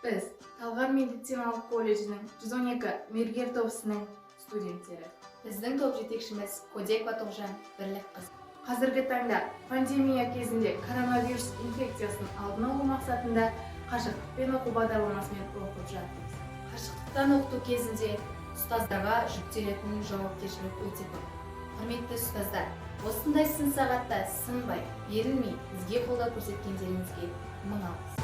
Біз Талғар медициналық колледжінің 112 мергер тобысының студенттері. Біздің топ жетекшіміз Кодекова Тоғжан Бірлік қыз. Қазіргі таңда пандемия кезінде коронавирус инфекциясын алдын алу мақсатында қашықтықпен оқу бағдарламасымен оқып жатырмыз. Қашықтықтан оқыту кезінде ұстаздарға жүктелетін жауапкершілік өте көп. Құрметті ұстаздар, осындай сын сағатта сынбай, ерілмей, бізге қолдау көрсеткендеріңізге мың алғыс.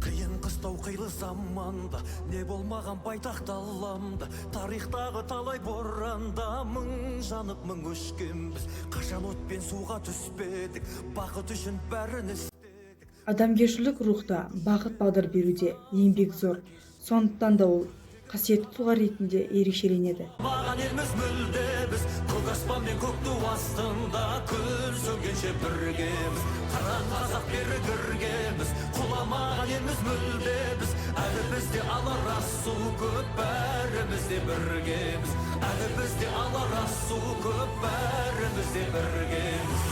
Қиын қыстау қилы заманда, не болмаған байтақ даламда, тарихтағы талай боранда мың жанып мың өшкенбіз. Қашан отпен суға түспедік, бақыт үшін бәрін істедік. Адамгершілік рухта бағыт бағдар беруде еңбек зор. Сондықтан да ол қасиетті тұлға ретінде ерекшеленеді. Маған елміз мүлде біз, көк аспан мен көк ту астында күн сөнгенше біргеміз. Қаран қазақ бері кіргеміз, құламаған елміз мүлде біз. Әлі бізде алар асу көп, бәріміз де біргеміз. Әлі бізде алар асу көп, бәріміз де біргеміз.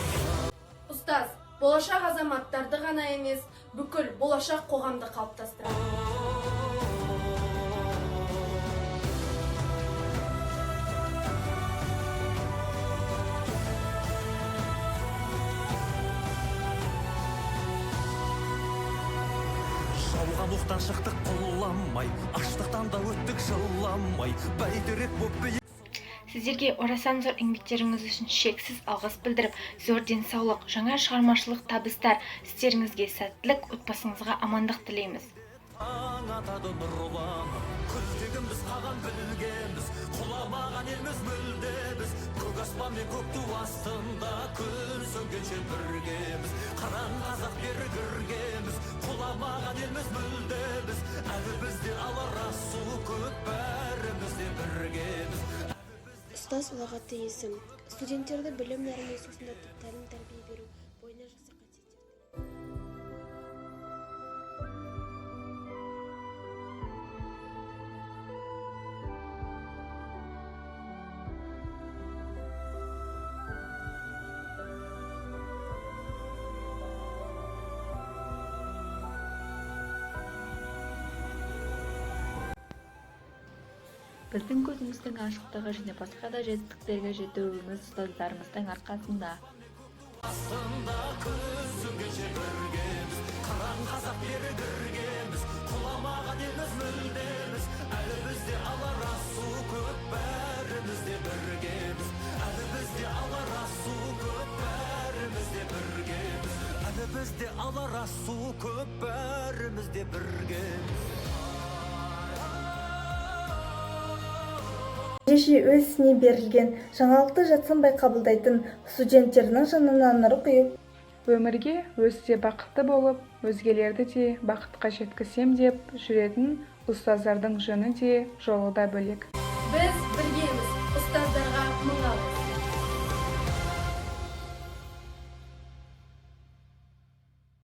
Ұстаз, болашақ азаматтарды ғана емес, бүкіл болашақ қоғамды қалыптастырады. Жауған оқтан шықтық құламай, аштықтан да өттік жыламай, бәйтерек боп биік. Сіздерге орасан зор еңбектеріңіз үшін шексіз алғыс білдіріп, зор денсаулық, жаңа шығармашылық табыстар, істеріңізге сәттілік, отбасыңызға амандық тілейміз. Атады нұрланып, күздегіміз қаған білгенбіз, құламаған елміз мүлде біз. Көк аспан мен көк ту астында күн сөнгенше біргеміз. Қаран қазақ бері кіргеміз, құламаған елміз мүлде біз. Әлі бізде алар асу көп, бәріміз де біргеміз. Ұстаз ұлағатты есім. Студенттерді білім нәрімен сусындатып, тәлім тәрбие беру бойына жақсы қасиеттерді. Біздің көзіміздің ашықтығы және басқа да жетістіктерге жетуіміз ұстаздарымыздың арқасында. Астында күн сөнгенше біргеміз, қаран қазақ бері кіргеміз, құламаған елміз мүлдеміз. Әлі бізде алар асу көп, бәріміз де біргеміз. Әлі бізде алар асу көп, бәріміз де біргеміз. Әлі бізде алар асу көп, бәріміз де біргеміз. Ереше өз ісіне берілген жаңалықты жатсынбай қабылдайтын студенттерінің жанына нұр құйып, өмірге өзі де бақытты болып, өзгелерді де бақытқа жеткізсем деп жүретін ұстаздардың жөні де жолы да бөлек. Біз біргеміз.